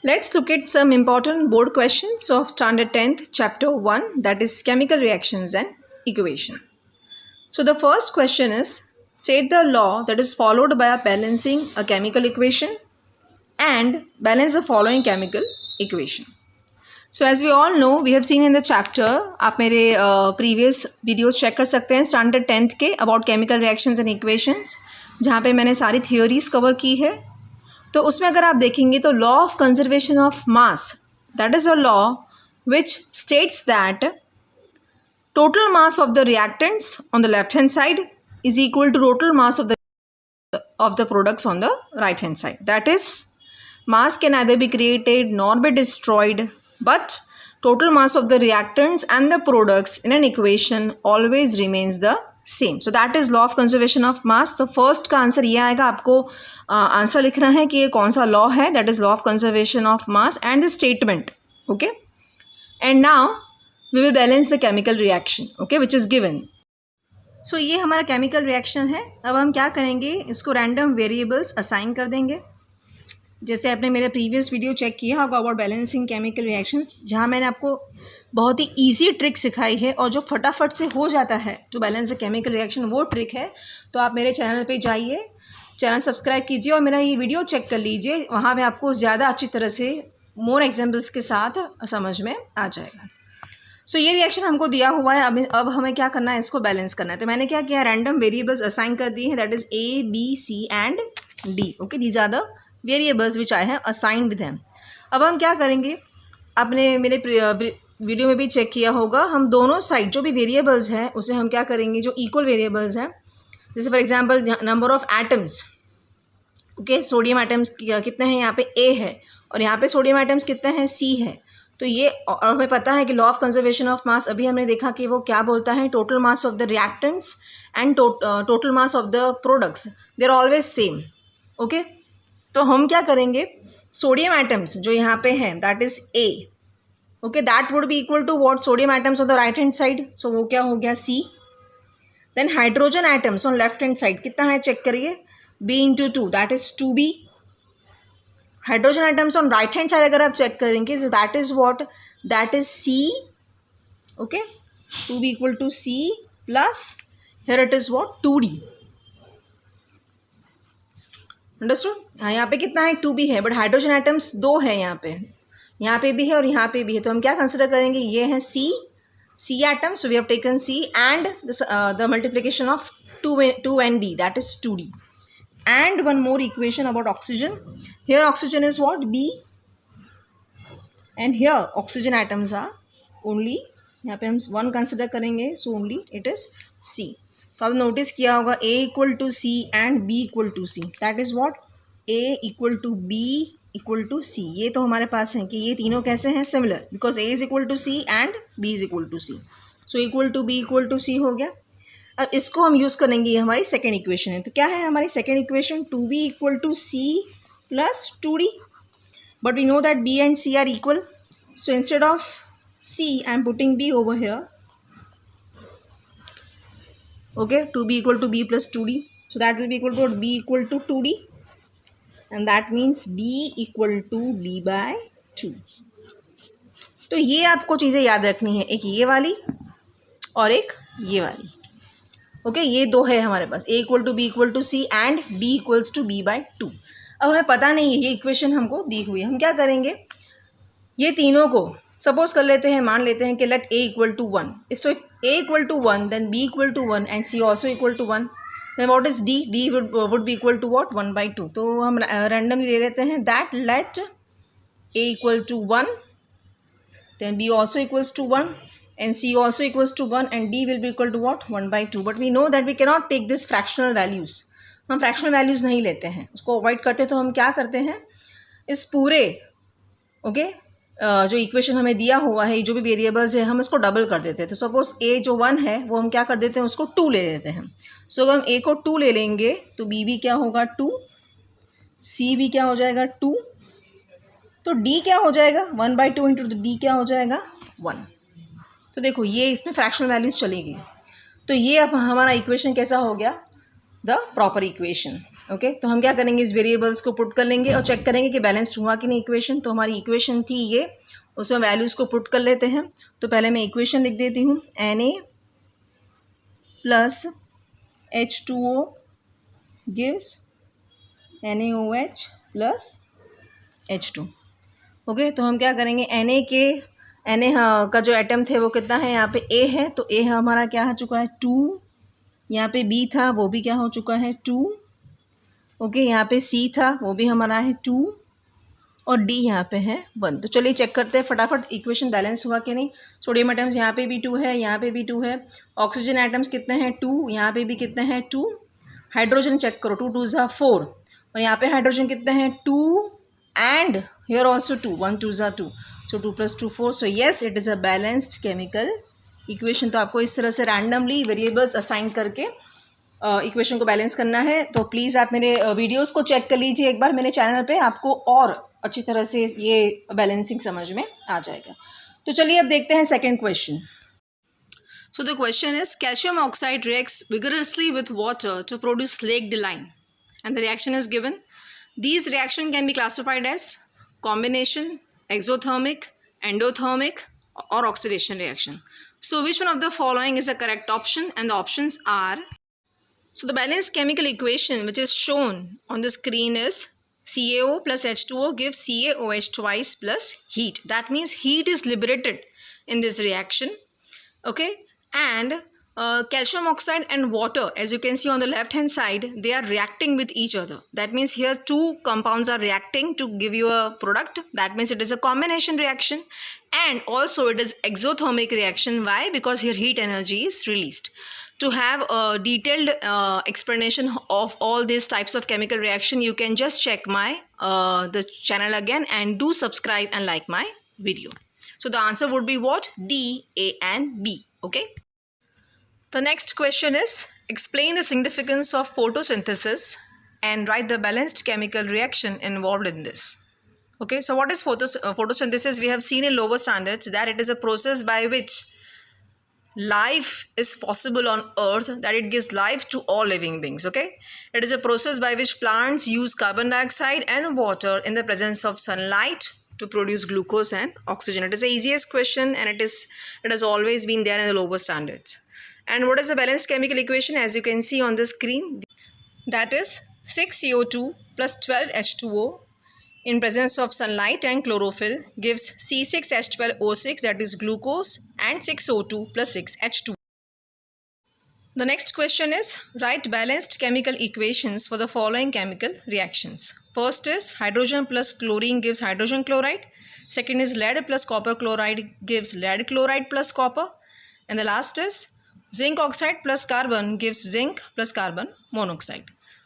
Let's look at some important board questions of Standard 10th Chapter 1, that is Chemical Reactions and Equation. So the first question is, state the law that is followed by balancing a chemical equation and balance the following chemical equation. So as we all know, we have seen in the chapter, आप मेरे previous videos check कर सकते हैं Standard 10th के about chemical reactions and equations, जहाँ पे मैंने सारी theories cover की है. तो उसमें अगर आप देखेंगे तो law of conservation of mass, that is a law which states that total mass of the reactants on the left hand side is equal to total mass of the products on the right hand side. That is mass can either be created nor be destroyed, but total mass of the reactants and the products in an equation always remains the same. So that is law of conservation of mass. तो first का answer ये आएगा, आपको answer लिखना है कि ये कौन सा लॉ है. That is law of conservation of mass and the statement. Okay, and now we will balance the chemical reaction, okay, which is given. So ये हमारा केमिकल रिएक्शन है. अब हम क्या करेंगे, इसको रैंडम वेरिएबल्स असाइन कर देंगे. जैसे आपने मेरे प्रीवियस वीडियो चेक किया होगा अबाउट बैलेंसिंग केमिकल रिएक्शंस, जहाँ मैंने आपको बहुत ही इजी ट्रिक सिखाई है और जो फटाफट से हो जाता है to balance the chemical reaction, वो ट्रिक है. तो आप मेरे चैनल पे जाइए, चैनल सब्सक्राइब कीजिए और मेरा ये वीडियो चेक कर लीजिए. वहाँ पे आपको ज़्यादा अच्छी तरह से मोर एग्जाम्पल्स के साथ समझ में आ जाएगा. सो ये रिएक्शन हमको दिया हुआ है. अब हमें क्या करना है, इसको बैलेंस करना है. तो मैंने क्या किया, रैंडम वेरिएबल्स असाइन कर दिए हैं. That is A, B, C and D. Okay, these are the variables which I have assigned them. अब हम क्या करेंगे, आपने मेरे वीडियो में भी चेक किया होगा, हम दोनों साइड जो भी वेरिएबल्स हैं उसे हम क्या करेंगे, जो इक्वल वेरिएबल्स हैं, जैसे for example number of atoms. Okay, sodium atoms कितने हैं, यहाँ पे A है और यहाँ पे सोडियम एटम्स कितने हैं, C है. तो ये, और हमें पता है कि law of conservation of mass, अभी हमने देखा कि वो क्या बोलता है, total mass of the reactants and total mass of the products, they are always same. Okay, तो हम क्या करेंगे, सोडियम एटम्स जो यहाँ पे हैं that is A. Okay, that would be equal to what, sodium atoms on the right hand side, so वो क्या हो गया, C. Then hydrogen atoms on left hand side कितना है, चेक करिए, B into 2, that is 2B. Hydrogen atoms on right hand side अगर आप check करेंगे तो that is what, that is C. Okay, 2B equal to C plus here it is what, 2D. Understood. हाँ, यहाँ पे कितना है, 2B है, बट हाइड्रोजन एटम्स 2 है यहाँ पे भी है और यहाँ पे भी है. तो हम क्या कंसिडर करेंगे, ये है C atom, so we have taken C and the multiplication of 2 and D, that is 2D. And one more equation about oxygen. Here oxygen is what, B, and here oxygen atoms are only, यहाँ पे हम 1 consider करेंगे, so only it is C. तो आपने notice किया होगा A equal to C and B equal to C, that is what, A equal to B equal to C. ये तो हमारे पास है कि ये तीनों कैसे हैं, similar, because A is equal to C and B is equal to C. So equal to B equal to C हो गया. अब इसको हम यूज़ करेंगे, ये हमारी सेकेंड इक्वेशन है. तो क्या है हमारी second equation, 2B equal to C plus 2D. But we know that B and C are equal, so instead of C I am putting B over here. Okay, 2B equal to B plus 2D, so that will be equal to B equal to 2D, and that means D equal to B by 2. तो ये आपको चीज़ें याद रखनी है, एक ये वाली और एक ये वाली. ओके, ये दो है हमारे पास, A equal to B equal to C and D equals to B by 2. अब हमें पता नहीं है, ये इक्वेशन हमको दी हुई है. हम क्या करेंगे, ये तीनों को सपोज कर लेते हैं, मान लेते हैं कि let A equal to 1. So if A equal to 1 then B equal to 1 and C also equal to 1. Then what is D, D would be equal to what, 1 by 2. तो हम रैंडमली ले लेते हैं that let A equal to 1 then B also equals to 1 and C also equals to 1 and D will be equal to what, 1 by 2. But we know that we cannot take this fractional values, हम fractional values नहीं लेते हैं, उसको avoid करते हैं. तो हम क्या करते हैं, इस पूरे जो इक्वेशन हमें दिया हुआ है, जो भी वेरिएबल्स है, हम इसको डबल कर देते हैं. तो सपोज A जो 1 है वो हम क्या कर देते हैं, उसको 2 ले लेते हैं. सो अगर हम A को 2 ले लेंगे तो B भी क्या होगा, 2, C भी क्या हो जाएगा, 2. तो D क्या हो जाएगा, 1 by 2 इंटू D क्या हो जाएगा, 1. तो देखो ये इसमें फ्रैक्शनल वैल्यूज चलेगी. तो ये अब हमारा इक्वेशन कैसा हो गया, द प्रॉपर इक्वेशन. ओके तो हम क्या करेंगे, इस वेरिएबल्स को पुट कर लेंगे और चेक करेंगे कि बैलेंस्ड हुआ कि नहीं इक्वेशन। तो हमारी इक्वेशन थी ये, उसमें वैल्यूज़ को पुट कर लेते हैं। तो पहले मैं इक्वेशन लिख देती हूँ, Na plus H2O gives NaOH plus H2। Okay तो हम क्या करेंगे, Na का जो एटम थे वो कितना है, यहाँ पे A है, तो A हमारा क्या हो चुका है 2, यहाँ पे B था वो भी क्या हो चुका है 2, ओके यहाँ पे C था वो भी हमारा है 2 और D यहाँ पे है 1। तो चलिए चेक करते हैं फटाफट इक्वेशन बैलेंस हुआ कि नहीं। सोडियम एटम्स यहाँ पे भी 2 है, यहाँ पे भी 2 है। ऑक्सीजन एटम्स कितने हैं 2, यहाँ पे भी कितने हैं 2। हाइड्रोजन चेक करो, 2 2 ज़ा 4 और यहाँ पे हाइड्रोजन कितने हैं 2 एंड हियर ऑल्सो 2, 1 2 ज़ा 2, सो 2 + 2 4। So yes it is a balanced chemical equation. तो आपको इस तरह से रैंडमली वेरिएबल्स असाइन करके इक्वेशन को बैलेंस करना है। तो प्लीज़ आप मेरे वीडियोस को चेक कर लीजिए एक बार मेरे चैनल पे, आपको और अच्छी तरह से ये बैलेंसिंग समझ में आ जाएगा। तो चलिए अब देखते हैं second question. So the question is calcium oxide reacts vigorously with water to produce slaked lime and the reaction is given. These reaction can be classified as combination, exothermic, endothermic or oxidation reaction. So which one of the following is the correct option? And the options are, so the balanced chemical equation which is shown on the screen is CaO plus H2O gives CaOH twice plus heat. That means heat is liberated in this reaction. Okay, and calcium oxide and water, as you can see on the left hand side, they are reacting with each other. That means here two compounds are reacting to give you a product. That means it is a combination reaction, and also it is exothermic reaction. Why? Because here heat energy is released. To have a detailed explanation of all these types of chemical reaction, you can just check my the channel again and do subscribe and like my video. So the answer would be what? D, A and B. Okay. The next question is, explain the significance of photosynthesis and write the balanced chemical reaction involved in this. Okay, so what is photosynthesis? We have seen in lower standards that it is a process by which life is possible on earth, that it gives life to all living beings. Okay, it is a process by which plants use carbon dioxide and water in the presence of sunlight to produce glucose and oxygen. It is the easiest question and it has always been there in the lower standards. And what is the balanced chemical equation? As you can see on the screen, that is 6CO2 plus 12H2O in presence of sunlight and chlorophyll gives C6H12O6, that is glucose, and 6O2 plus 6H2. The next question is, write balanced chemical equations for the following chemical reactions. First is hydrogen plus chlorine gives hydrogen chloride. Second is lead plus copper chloride gives lead chloride plus copper. And the last is zinc oxide plus carbon gives zinc plus carbon monoxide.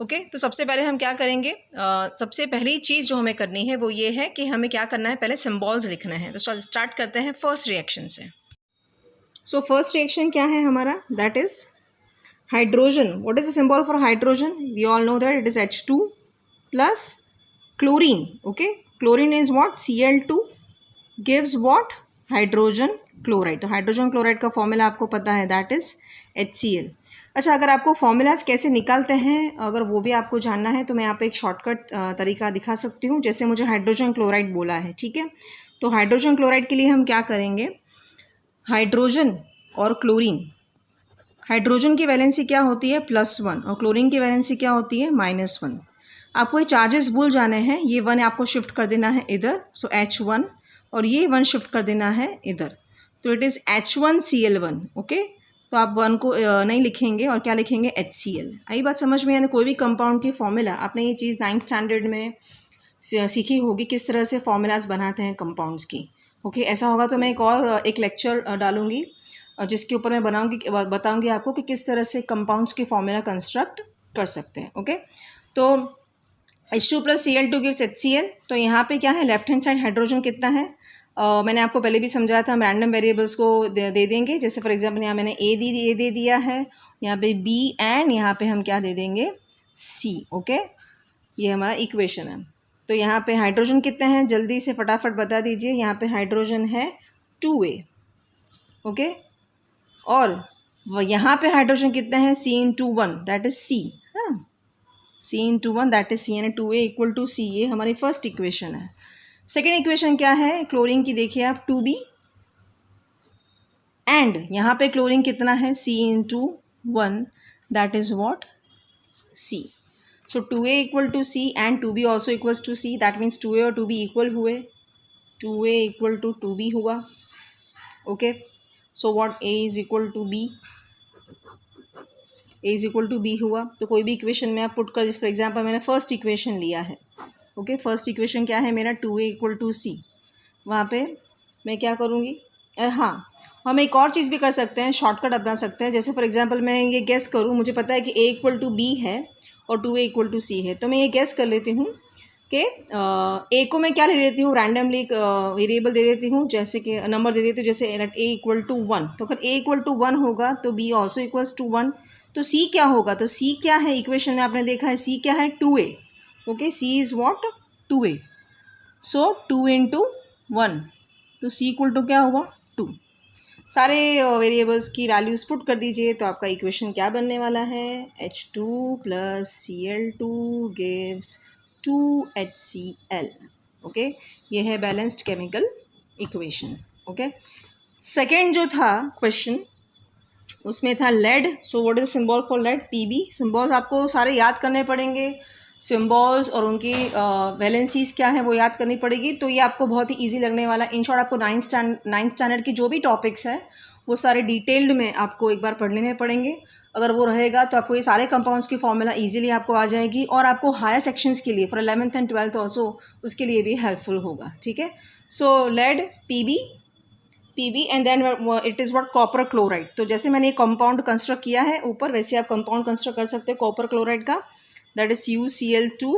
Okay तो सबसे पहले हम क्या करेंगे, सबसे पहली चीज़ जो हमें करनी है वो ये है कि हमें क्या करना है, पहले सिम्बॉल्स लिखना है। तो स्टार्ट करते हैं फर्स्ट रिएक्शन से। सो फर्स्ट रिएक्शन क्या है हमारा, that is hydrogen. What is the symbol for hydrogen? We all know that it is H2 plus chlorine. Okay chlorine is what, Cl2 gives what, hydrogen chloride. तो hydrogen chloride का formula आपको पता है, that is HCl। अच्छा, अगर आपको formulas कैसे निकालते हैं अगर वो भी आपको जानना है तो मैं यहाँ पे एक शॉर्टकट तरीका दिखा सकती हूँ। जैसे मुझे हाइड्रोजन क्लोराइड बोला है, ठीक है, तो हाइड्रोजन क्लोराइड के लिए हम क्या करेंगे, हाइड्रोजन और क्लोरीन, हाइड्रोजन की वैलेंसी क्या होती है +1 और क्लोरीन की वैलेंसी क्या होती है -1। आपको ये चार्जेस भूल जाने हैं, ये 1 आपको शिफ्ट कर देना है इधर, सो H1, और ये 1 शिफ्ट कर देना है इधर, तो इट इज़ H1Cl1। ओके तो आप 1 को नहीं लिखेंगे और क्या लिखेंगे, HCl। आई बात समझ में? यानी कोई भी कंपाउंड की फॉर्मूला, आपने ये चीज़ 9th स्टैंडर्ड में सीखी होगी किस तरह से फॉर्मूलाज बनाते हैं कंपाउंड्स की। ओके ऐसा होगा तो मैं एक लेक्चर डालूंगी जिसके ऊपर मैं बताऊंगी आपको कि किस तरह से कंपाउंड्स की फॉर्मूला कंस्ट्रक्ट कर सकते हैं। ओके तो H2 + Cl2 गिव्स HCl। तो यहाँ पे क्या है, लेफ्ट हैंड साइड हाइड्रोजन कितना है, मैंने आपको पहले भी समझाया था, हम रैंडम वेरिएबल्स को दे देंगे। जैसे फॉर एग्जांपल यहाँ मैंने A दे दिया है, यहाँ पे B एंड यहाँ पे हम क्या दे देंगे, C। ओके ये हमारा इक्वेशन है। तो यहाँ पे हाइड्रोजन कितने हैं, जल्दी से फटाफट बता दीजिए। यहाँ पे हाइड्रोजन है 2A। ओके और यहाँ पे हाइड्रोजन कितने हैं, C × 1, दैट इज C, है ना। C/1 दैट इज C यानी 2A इक्वल टू C, ये हमारी फर्स्ट इक्वेशन है। सेकेंड इक्वेशन क्या है क्लोरीन की, देखिए आप 2B एंड यहाँ पे क्लोरीन कितना है C/1 that is what C। So 2A equal to C and 2B also equals to C, that means 2A और 2B इक्वल हुए, 2A इक्वल टू 2B हुआ। Okay, so what A is equal to B, A is equal to B हुआ। तो कोई भी equation में आप put कर, फॉर एग्जाम्पल मैंने फर्स्ट इक्वेशन लिया है। ओके, फर्स्ट इक्वेशन क्या है मेरा 2A इक्वल टू C, वहाँ पे मैं क्या करूँगी, हाँ हम एक और चीज़ भी कर सकते हैं, शॉर्टकट अपना सकते हैं। जैसे फॉर एग्जांपल मैं ये गेस करूँ, मुझे पता है कि A इक्वल टू B है और 2A इक्वल टू C है, तो मैं ये गेस कर लेती हूँ कि A को मैं क्या ले लेती हूँ, रैंडमली वेरिएबल दे देती हूँ, जैसे कि नंबर दे देती हूँ, जैसे A इक्वल टू 1। तो अगर A इक्वल टू 1 होगा तो B ऑल्सो इक्वल्स टू 1। तो C क्या होगा, तो C क्या है इक्वेशन में आपने देखा है, C क्या है 2A। Okay, C is what 2A, so 2 into 1, तो C इक्वल टू क्या हुआ 2। सारे वेरिएबल्स की वैल्यूज़ पुट कर दीजिए, तो आपका इक्वेशन क्या बनने वाला है, H2 plus Cl2 gives 2HCl। Okay, ये है balanced chemical equation. Okay, second जो था क्वेश्चन उसमें था lead. So what is symbol for lead, Pb। Symbols आपको सारे याद करने पड़ेंगे, सिम्बॉल्स और उनकी वैलेंसीज क्या है वो याद करनी पड़ेगी, तो ये आपको बहुत ही इजी लगने वाला है। इन शॉर्ट आपको नाइन्थ स्टैंडर्ड की जो भी टॉपिक्स है वो सारे डिटेल्ड में आपको एक बार पढ़ लेने पड़ेंगे। अगर वो रहेगा तो आपको ये सारे कंपाउंड्स की फॉर्मूला इजीली आपको आ जाएगी, और आपको हायर सेक्शंस के लिए for 11th and 12th also उसके लिए भी हेल्पफुल होगा। ठीक है, so lead Pb and then it is what copper chloride. तो जैसे मैंने एक कंपाउंड कंस्ट्रक्ट किया है ऊपर, वैसे आप कंपाउंड कंस्ट्रक्ट कर सकते हैं कॉपर क्लोराइड का, दैट इज UCl2,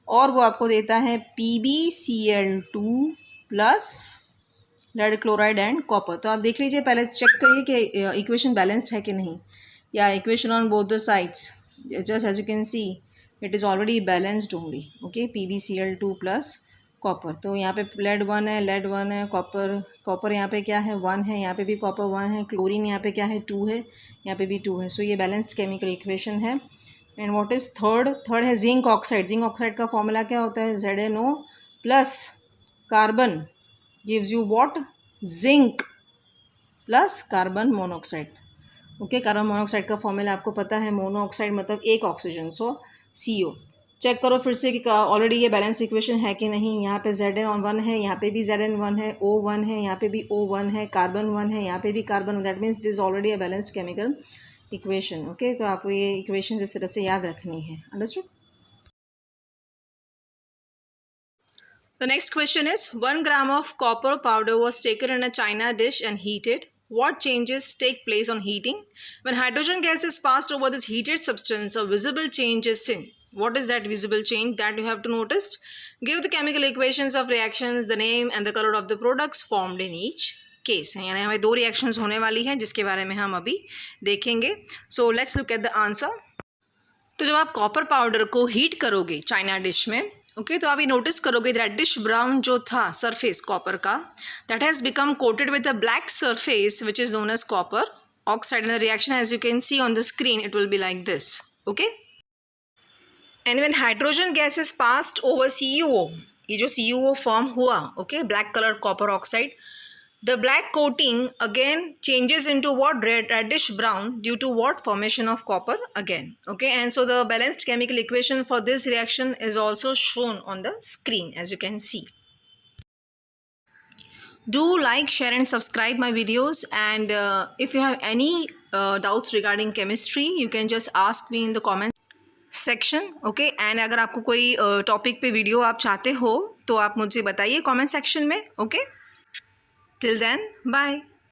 और वो आपको देता है PbCl2 plus lead chloride and copper. तो आप देख लीजिए, पहले चेक करिए कि इक्वेशन बैलेंस्ड है कि नहीं, या equation on both the sides, just as you can see it is already balanced only. Okay, PbCl2 plus copper, तो यहाँ पे लेड 1 है, लेड 1 है, कॉपर यहाँ पे क्या है 1 है, यहाँ पे भी कॉपर 1 है, क्लोरीन यहाँ पे क्या है 2 है, यहाँ पे भी 2 है। सो ये बैलेंस्ड केमिकल इक्वेशन है। एंड व्हाट इज थर्ड है जिंक ऑक्साइड। जिंक ऑक्साइड का फॉर्मूला क्या होता है, ZnO plus carbon gives you what, zinc plus carbon monoxide. Okay, carbon monoxide का फॉर्मूला आपको पता है, मोनोऑक्साइड मतलब एक ऑक्सीजन, सो CO। चेक करो फिर से कि ऑलरेडी ये बैलेंस इक्वेशन है कि नहीं। यहाँ पे Zn1 है, यहाँ पे भी Zn1 है, O1 है, यहाँ पे भी O1 है, कार्बन 1 है, यहाँ पे भी carbon, that means this already a balanced chemical equation. Okay, तो आपको ये इक्वेशन इस तरह से याद रखनी है। Understood. The next question is 1 gram of copper powder was taken in a china dish and heated. What changes take place on heating? When hydrogen gas is passed over this heated substance, a visible change is seen. What is that visible change that you have to notice? Give the chemical equations of reactions, the name and the color of the products formed in each case है, यानी हमें 2 reactions होने वाली हैं जिसके बारे में हम अभी देखेंगे। So let's look at the answer. तो जब आप कॉपर पाउडर को हीट करोगे चाइना डिश में, ओके, तो आप ये नोटिस करोगे रेडिश ब्राउन जो था सरफेस कॉपर का, that has become coated with a black surface which is known as copper oxide. In the reaction as you can see on the screen it will be like this. Okay, and when hydrogen gas is passed over CuO, ये जो CuO form हुआ, okay, black colour copper oxide, the black coating again changes into what, reddish brown, due to what, formation of copper again. Okay, and so the balanced chemical equation for this reaction is also shown on the screen as you can see. Do like, share and subscribe my videos, and if you have any doubts regarding chemistry you can just ask me in the comment section. Okay, and अगर आपको कोई topic पे video आप चाहते हो तो आप मुझे बताइए कमेंट सेक्शन में. Okay, till then, bye.